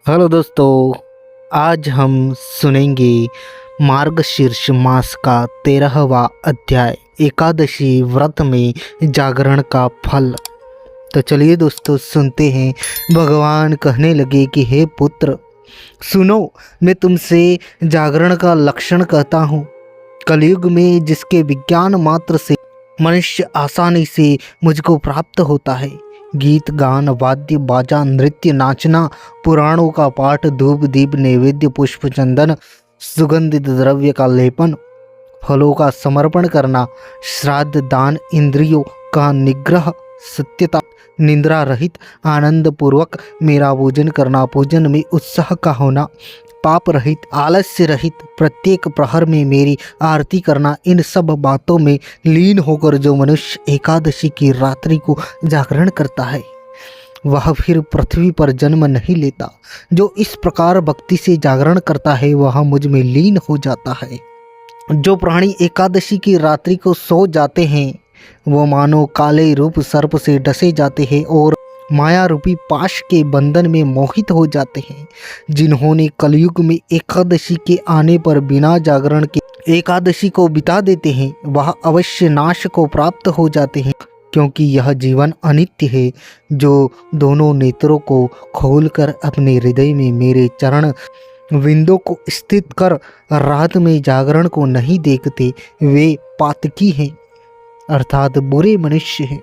Hello दोस्तों, आज हम सुनेंगे मार्गशीर्ष मास का 13वां अध्याय एकादशी व्रत में जागरण का फल। तो चलिए दोस्तों सुनते हैं। भगवान कहने लगे कि हे पुत्र सुनो, मैं तुमसे जागरण का लक्षण कहता हूँ। कलयुग में जिसके विज्ञान मात्र से मनुष्य आसानी से मुझको प्राप्त होता है, गीत गान वाद्य बाजा नृत्य नाचना, पुराणों का पाठ, धूप दीप नैवेद्य पुष्प चंदन सुगंधित द्रव्य का लेपन, फलों का समर्पण करना, श्राद्ध दान, इंद्रियों का निग्रह, सत्यता, निंद्रा रहित आनंद पूर्वक मेरा पूजन करना, पूजन में उत्साह का होना, पाप रहित आलस्य रहित प्रत्येक प्रहर में मेरी आरती करना, इन सब बातों में लीन होकर जो मनुष्य एकादशी की रात्रि को जागरण करता है वह फिर पृथ्वी पर जन्म नहीं लेता। जो इस प्रकार भक्ति से जागरण करता है वह मुझ में लीन हो जाता है। जो प्राणी एकादशी की रात्रि को सो जाते हैं वो मानो काले रूप सर्प से डसे जाते हैं और माया रूपी पाश के बंधन में मोहित हो जाते हैं। जिन्होंने कलयुग में एकादशी के आने पर बिना जागरण के एकादशी को बिता देते हैं वह अवश्य नाश को प्राप्त हो जाते हैं, क्योंकि यह जीवन अनित्य है। जो दोनों नेत्रों को खोलकर अपने हृदय में मेरे चरण विंदों को स्थित कर रात में जागरण को नहीं देखते वे पातकी हैं, अर्थात बुरे मनुष्य हैं।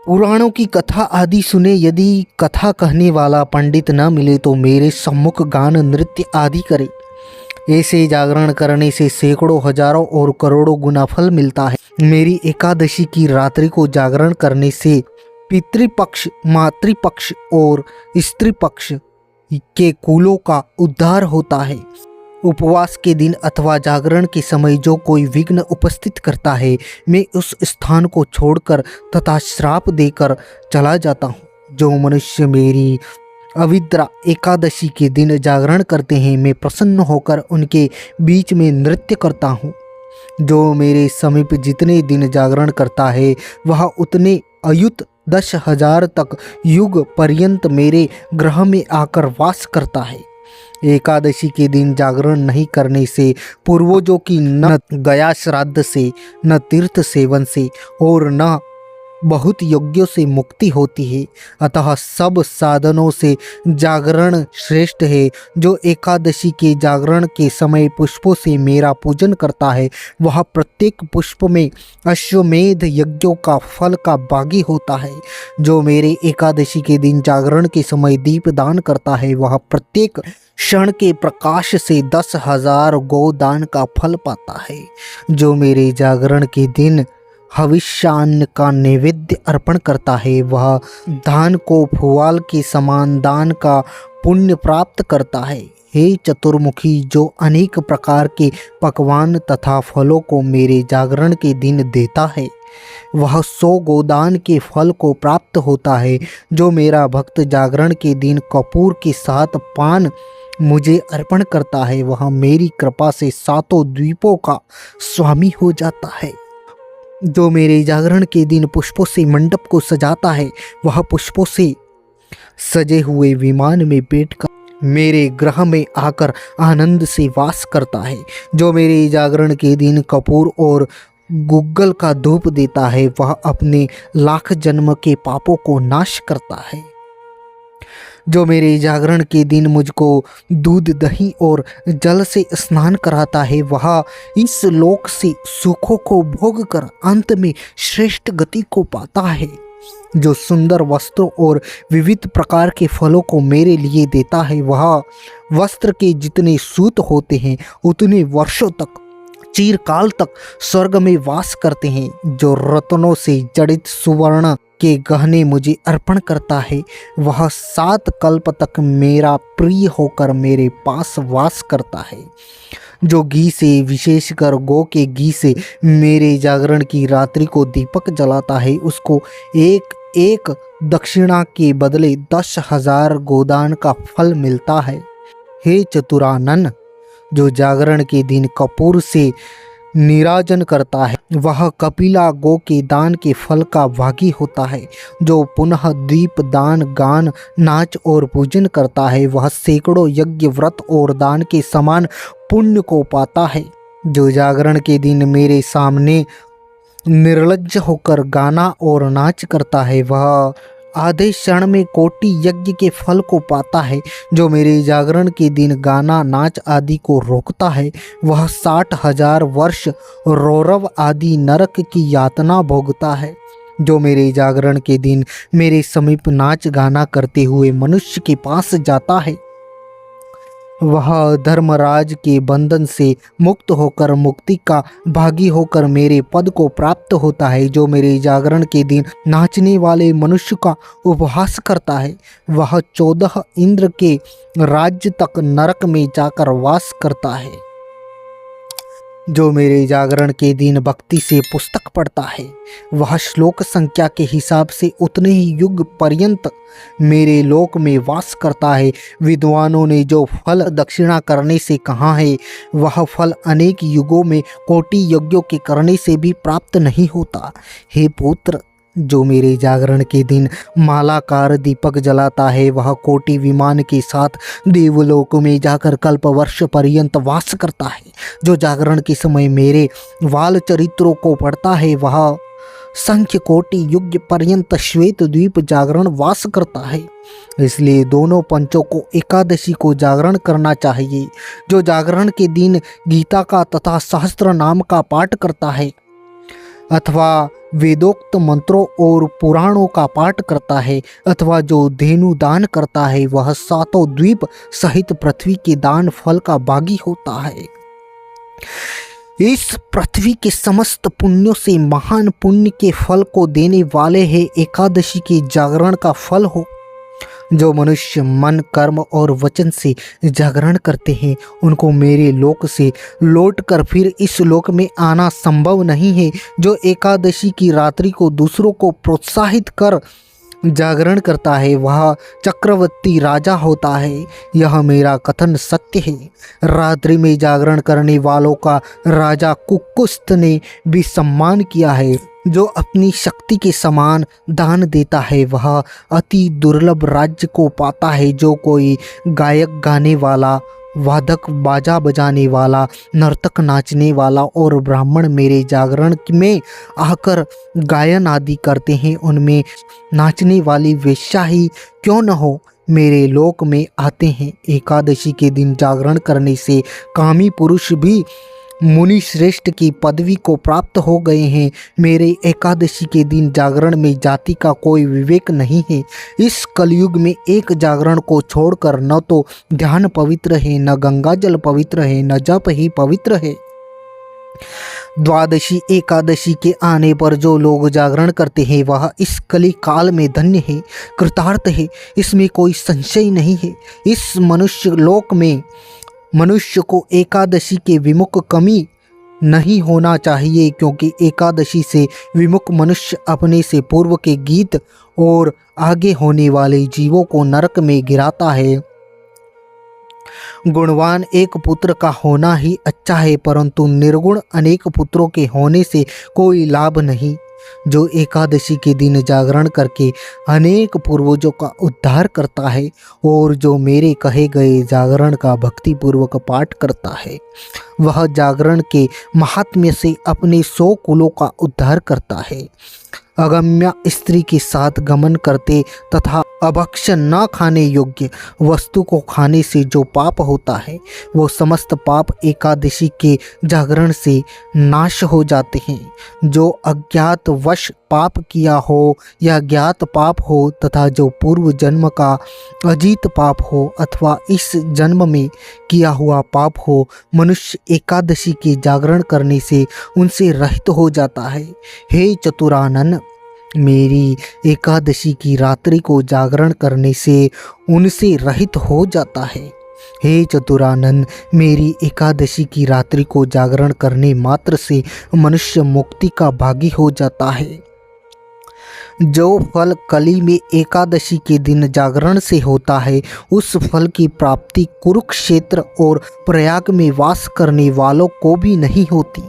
पुराणों की कथा आदि सुने, यदि कथा कहने वाला पंडित न मिले तो मेरे सम्मुख गान नृत्य आदि करे। ऐसे जागरण करने से सैकड़ों हजारों और करोड़ों गुना फल मिलता है। मेरी एकादशी की रात्रि को जागरण करने से पितृपक्ष, मातृपक्ष और स्त्री पक्ष के कुलों का उद्धार होता है। उपवास के दिन अथवा जागरण के समय जो कोई विघ्न उपस्थित करता है मैं उस स्थान को छोड़कर तथा श्राप देकर चला जाता हूँ। जो मनुष्य मेरी अविद्रा एकादशी के दिन जागरण करते हैं मैं प्रसन्न होकर उनके बीच में नृत्य करता हूँ। जो मेरे समीप जितने दिन जागरण करता है वह उतने अयुत 10,000 तक युग पर्यंत मेरे ग्रह में आकर वास करता है। एकादशी के दिन जागरण नहीं करने से पूर्वजों की न गया श्राद्ध से, न तीर्थ सेवन से और न बहुत यज्ञों से मुक्ति होती है। अतः सब साधनों से जागरण श्रेष्ठ है। जो एकादशी के जागरण के समय पुष्पों से मेरा पूजन करता है वह प्रत्येक पुष्प में अश्वमेध यज्ञों का फल का भागी होता है। जो मेरे एकादशी के दिन जागरण के समय दीप दान करता है वह प्रत्येक क्षण के प्रकाश से 10,000 गोदान का फल पाता है। जो मेरे जागरण के दिन हविष्यान्न का नैवेद्य अर्पण करता है वह धान को फुवाल के समान दान का पुण्य प्राप्त करता है। हे चतुर्मुखी, जो अनेक प्रकार के पकवान तथा फलों को मेरे जागरण के दिन देता है वह 100 गोदान के फल को प्राप्त होता है। जो मेरा भक्त जागरण के दिन कपूर के साथ पान मुझे अर्पण करता है वह मेरी कृपा से 7 द्वीपों का स्वामी हो जाता है। जो मेरे जागरण के दिन पुष्पों से मंडप को सजाता है वह पुष्पों से सजे हुए विमान में बैठकर मेरे ग्रह में आकर आनंद से वास करता है। जो मेरे जागरण के दिन कपूर और गुग्गल का धूप देता है वह अपने लाख जन्म के पापों को नाश करता है। जो मेरे जागरण के दिन मुझको दूध दही और जल से स्नान कराता है वह इस लोक से सुखों को भोग कर अंत में श्रेष्ठ गति को पाता है। जो सुंदर वस्त्रों और विविध प्रकार के फलों को मेरे लिए देता है वह वस्त्र के जितने सूत होते हैं उतने वर्षों तक चिरकाल तक स्वर्ग में वास करते हैं। जो रत्नों से जड़ित सुवर्ण के गहने मुझे अर्पण करता है वह 7 कल्प तक मेरा प्रिय होकर मेरे पास वास करता है। जो घी से, विशेषकर गौ के घी से मेरे जागरण की रात्रि को दीपक जलाता है उसको एक एक दक्षिणा के बदले 10,000 गोदान का फल मिलता है। हे चतुरानन, जो जागरण के दिन कपूर से नीराजन करता है वह कपिला गो के दान के फल का भागी होता है। जो पुनः दीप दान गान नाच और पूजन करता है वह सैकड़ों यज्ञ व्रत और दान के समान पुण्य को पाता है। जो जागरण के दिन मेरे सामने निर्लज्ज होकर गाना और नाच करता है वह आधे क्षण में कोटि यज्ञ के फल को पाता है। जो मेरे जागरण के दिन गाना नाच आदि को रोकता है वह 60,000 वर्ष रौरव आदि नरक की यातना भोगता है। जो मेरे जागरण के दिन मेरे समीप नाच गाना करते हुए मनुष्य के पास जाता है वह धर्मराज के बंधन से मुक्त होकर मुक्ति का भागी होकर मेरे पद को प्राप्त होता है। जो मेरे जागरण के दिन नाचने वाले मनुष्य का उपहास करता है वह 14 इंद्र के राज्य तक नरक में जाकर वास करता है। जो मेरे जागरण के दिन भक्ति से पुस्तक पढ़ता है वह श्लोक संख्या के हिसाब से उतने ही युग पर्यंत मेरे लोक में वास करता है। विद्वानों ने जो फल दक्षिणा करने से कहा है वह फल अनेक युगों में कोटि यज्ञों के करने से भी प्राप्त नहीं होता। हे पुत्र, जो मेरे जागरण के दिन मालाकार दीपक जलाता है वह कोटि विमान के साथ देवलोक में जाकर कल्प वर्ष पर्यंत वास करता है। जो जागरण के समय मेरे वाल चरित्रों को पढ़ता है वह संख्य कोटि युग पर्यंत श्वेत द्वीप जागरण वास करता है। इसलिए दोनों पंचों को एकादशी को जागरण करना चाहिए। जो जागरण के दिन गीता का तथा सहस्त्र नाम का पाठ करता है अथवा वेदोक्त मंत्रों और पुराणों का पाठ करता है अथवा जो धेनु दान करता है वह 7 द्वीप सहित पृथ्वी के दान फल का भागी होता है। इस पृथ्वी के समस्त पुण्यों से महान पुण्य के फल को देने वाले है एकादशी के जागरण का फल हो। जो मनुष्य मन कर्म और वचन से जागरण करते हैं उनको मेरे लोक से लौटकर फिर इस लोक में आना संभव नहीं है। जो एकादशी की रात्रि को दूसरों को प्रोत्साहित कर जागरण करता है वह चक्रवर्ती राजा होता है। यह मेरा कथन सत्य है। रात्रि में जागरण करने वालों का राजा कुकुस्त ने भी सम्मान किया है। जो अपनी शक्ति के समान दान देता है वह अति दुर्लभ राज्य को पाता है। जो कोई गायक गाने वाला, वादक बाजा बजाने वाला, नर्तक नाचने वाला और ब्राह्मण मेरे जागरण में आकर गायन आदि करते हैं उनमें नाचने वाली वेश्या ही क्यों न हो मेरे लोक में आते हैं। एकादशी के दिन जागरण करने से कामी पुरुष भी मुनि श्रेष्ठ की पदवी को प्राप्त हो गए हैं। मेरे एकादशी के दिन जागरण में जाति का कोई विवेक नहीं है। इस कलयुग में एक जागरण को छोड़कर न तो ध्यान पवित्र है, न गंगा जल पवित्र है, न जप ही पवित्र है। द्वादशी एकादशी के आने पर जो लोग जागरण करते हैं वह इस कली काल में धन्य है, कृतार्थ है, इसमें कोई संशय नहीं है। इस मनुष्य लोक में मनुष्य को एकादशी के विमुख कमी नहीं होना चाहिए, क्योंकि एकादशी से विमुख मनुष्य अपने से पूर्व के गीत और आगे होने वाले जीवों को नरक में गिराता है। गुणवान एक पुत्र का होना ही अच्छा है, परंतु निर्गुण अनेक पुत्रों के होने से कोई लाभ नहीं। जो एकादशी के दिन जागरण करके अनेक पूर्वजों का उद्धार करता है और जो मेरे कहे गए जागरण का भक्तिपूर्वक पाठ करता है वह जागरण के महात्म्य से अपने 100 कुलों का उद्धार करता है। अगम्य स्त्री के साथ गमन करते तथा अभक्ष्य न खाने योग्य वस्तु को खाने से जो पाप होता है वो समस्त पाप एकादशी के जागरण से नाश हो जाते हैं। जो अज्ञात वश पाप किया हो या ज्ञात पाप हो तथा जो पूर्व जन्म का अजीत पाप हो अथवा इस जन्म में किया हुआ पाप हो, मनुष्य एकादशी के जागरण करने से उनसे रहित हो जाता है। हे चतुरानन, मेरी एकादशी की रात्रि को जागरण करने से उनसे रहित हो जाता है। हे चतुरानन, मेरी एकादशी की रात्रि को जागरण करने मात्र से मनुष्य मुक्ति का भागी हो जाता है। जो फल कली में एकादशी के दिन जागरण से होता है उस फल की प्राप्ति कुरुक्षेत्र और प्रयाग में वास करने वालों को भी नहीं होती।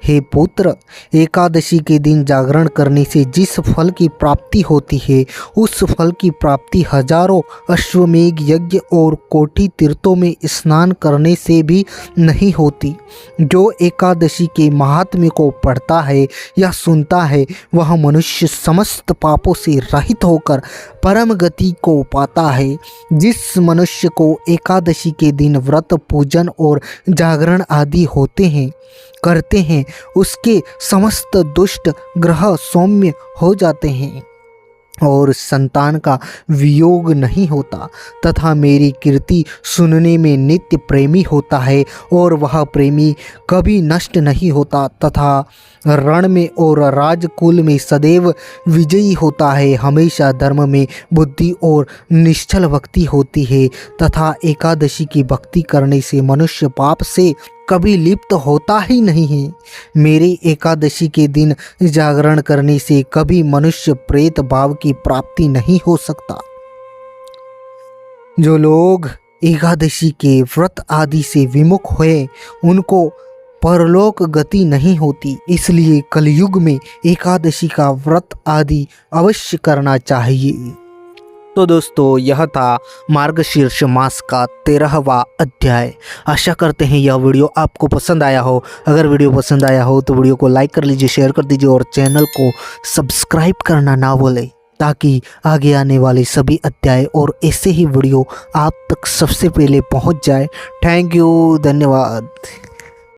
हे पुत्र, एकादशी के दिन जागरण करने से जिस फल की प्राप्ति होती है उस फल की प्राप्ति हजारों अश्वमेघ यज्ञ और कोटि तीर्थों में स्नान करने से भी नहीं होती। जो एकादशी के महात्म्य को पढ़ता है या सुनता है वह मनुष्य समस्त पापों से रहित होकर परम गति को पाता है। जिस मनुष्य को एकादशी के दिन व्रत, पूजन और जागरण आदि करते हैं उसके समस्त दुष्ट ग्रह सौम्य हो जाते हैं और संतान का वियोग नहीं होता तथा मेरी कीर्ति सुनने में नित्य प्रेमी होता है और वह प्रेमी कभी नष्ट नहीं होता तथा रण में और राजकुल में सदैव विजयी होता है। हमेशा धर्म में बुद्धि और निश्चल भक्ति होती है तथा एकादशी की भक्ति करने से मनुष्य पाप से कभी लिप्त होता ही नहीं है। मेरे एकादशी के दिन जागरण करने से कभी मनुष्य प्रेत भाव की प्राप्ति नहीं हो सकता। जो लोग एकादशी के व्रत आदि से विमुख हुए उनको परलोक गति नहीं होती, इसलिए कलयुग में एकादशी का व्रत आदि अवश्य करना चाहिए। तो दोस्तों, यह था मार्गशीर्ष मास का 13वां अध्याय। आशा करते हैं यह वीडियो आपको पसंद आया हो। अगर वीडियो पसंद आया हो तो वीडियो को लाइक कर लीजिए, शेयर कर दीजिए और चैनल को सब्सक्राइब करना ना भूलें ताकि आगे आने वाले सभी अध्याय और ऐसे ही वीडियो आप तक सबसे पहले पहुंच जाए। थैंक यू, धन्यवाद।